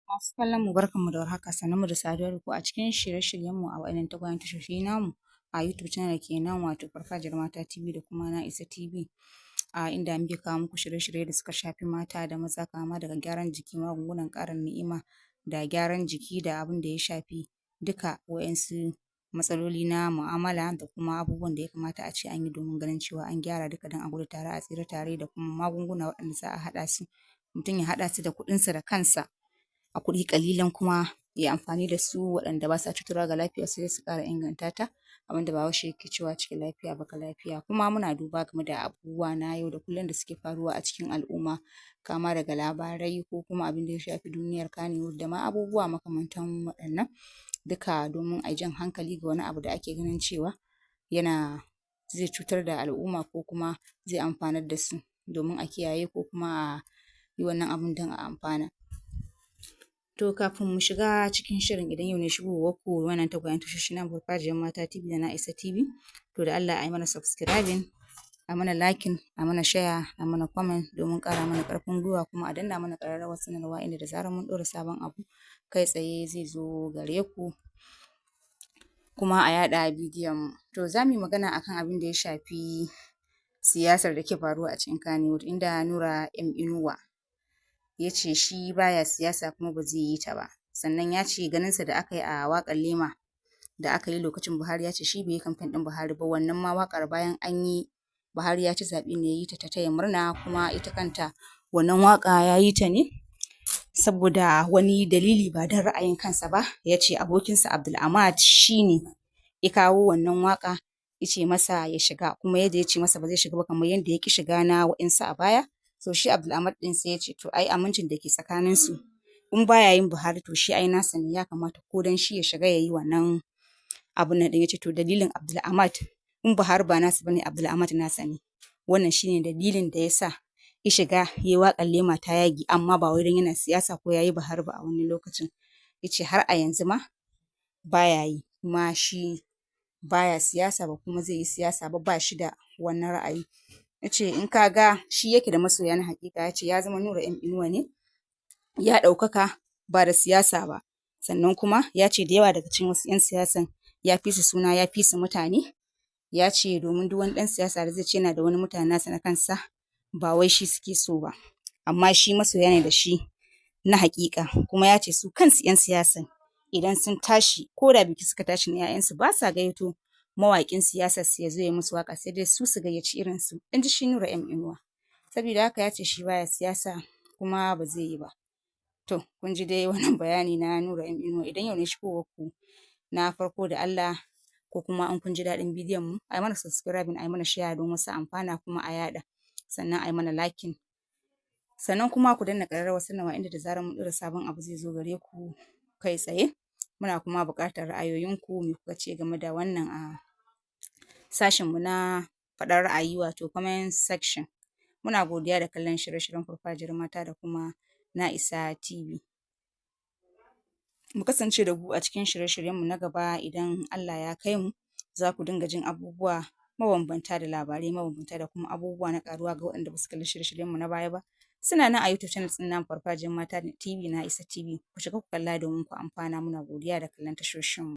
Masu kallon mu barkanmu da warhaka, sannunmu da saduwa da ku a cikin shirye-shiryenmu a waɗannan tagwayen tashoshi namu a YouTube channel kenan wato Farfajiyar Mata TV da kuma Na'isa TV. A inda muke kawo muku shirye-shirye da suka shafi mata da maza kama daga gyaran jiki, magungunan ƙarin ni'ima da gyaran jiki da abin da ya shafi duka wa'yansu matsaloli na mu'amala da kuma abubuwan da ya kamata a ce an yi domin ganin cewa an gyara duka don a gudu tare a tsira tare da kuma magunguna waɗanda za a haɗa su, mutum ya haɗa su da kuɗinsa da kansa a kuɗi ƙalilan kuma ya yi amfani da su waɗanda ba sa cutarwa ga lafiya sai dai su ƙara inganta ta, abin da Bahaushe yake cewa cikin lafiya baka lafiya. Kuma muna duba game da abubuwa na yau da kullum da suke faruwa a cikin al'umma, kama daga labarai ko kuma abin da ya shafi duniyar Kannywood da ma abubuwa makamantan waɗannan, duka domin a yi jan hankali ga wani abu da ake ganin cewa zai cutar da al'umma ko kuma zai amfanar da su, domin a kiyaye ko kuma a yi wannan abun don a amfana. To kafin mu shiga cikin shirin, idan yau ne shigowarku wannan tagwayen tashoshi namu Farfajiyar Mata TV da Na'isa TV, to da Allah a yi mana subscribing, a mana liking, a mana share, a mana comment domin ƙara mana ƙarfin gwiwa, kuma a danna mana ƙararrawar sanarwa inda da zarar mun ɗora sabon abu kai tsaye zai zo gare ku, kuma a yaɗa bidiyon mu. To za mu yi magana akan abin da ya shafi siyasar da ke faruwa a cikin Kannywood, inda Nura M Inuwa ya ce shi baya siyasa kuma ba zai yi ta ba. Sannan ya ce ganinsa da aka yi a waƙar Lema da aka yi lokacin Buhari, ya ce shi bai yi kamfen ɗin Buhari ba, wannan ma waƙar bayan an yi Buhari ya ci zaɓe ne ya yi ta ta taya murna, kuma ita kanta wannan waƙa ya yi ta ne saboda wani dalili ba don ra'ayin kansa ba. Ya ce abokinsa Abdul'amad shi ne ya kawo wannan waƙa ya ce masa ya shiga, kuma yadda ya ce masa ba zai shiga ba kamar yadda ya ƙi shiga na waɗansu a baya, to shi Abdul'amad ɗin sai ya ce to ai amincin da ke tsakaninsu in baya yin Buhari to shi ai nasa ne, ya kamata ko don shi ya shiga ya yi wannan abun nan ɗin. Ya ce to dalilin Abdul'amad in Buhari ba nasa ba ne, Abdul'amad nasa ne, wannan shi ne dalilin da ya sa ya shiga ya yi waƙar Lema ta yagi, amma ba wai don yana siyasa ko ya yi Buhari ba a wani lokacin. Ya ce har a yanzu ma baya yi, kuma shi baya siyasa ba kuma zai yi siyasa ba, ba shi da wannan ra'ayi. Ya ce in ka ga shi yake da masoya na haƙiƙa, ya ce ya zama Nura M Inuwa ne ya ɗaukaka ba da siyasa ba. Sannan kuma ya ce da yawa daga cikin wasu 'yan siyasan ya fi su suna, ya fi su mutane. Ya ce domin duk wani ɗan siyasa da zai ce yana da wani mutane nasa na kansa, ba wai shi suke so ba, amma shi masoya ne da shi na haƙiƙa. Kuma ya ce su kansu 'yan siyasan idan sun tashi ko da biki suka tashi na 'ya'yansu, ba sa gayyato mawaƙin siyasarsu ya zo ya yi musu waƙa, sai dai su su gayyaci irinsu, in ji shi Nura M Inuwa. Sabida haka ya ce shi baya siyasa kuma ba zai yi ba. To kun ji dai wannan bayani na Nura M Inuwa. Idan yau ne shigowarku na farko, da Allah ko kuma in kun ji daɗin bidiyon mu, a yi mana subscribing, a yi mana share don wasu amfana kuma a yaɗa, sannan a yi mana liking, sannan kuma ku danna ƙararrawar sanarwa inda da zarar mun ɗora sabon abu zai zo gare ku kai tsaye. Muna kuma buƙatar ra'ayoyinku, me kuka ce game da wannan a sashenmu na faɗar ra'ayi wato comment section. Muna godiya da kallon shirye-shiryen Farfajiyar Mata da kuma Na'isa TV. Mu kasance da ku a cikin shirye-shiryenmu na gaba idan Allah ya kai mu, za ku dinga jin abubuwa mabambanta da labarai mabambanta da kuma abubuwa na ƙaruwa ga waɗanda ba su kalli shirye-shiryenmu na baya ba. Suna nan a YouTube channel ɗin namu Farfajiyar Mata TV, Na'isa TV. Ku shiga ku kalla domin ku amfana. Muna godiya da kallon tashoshinmu.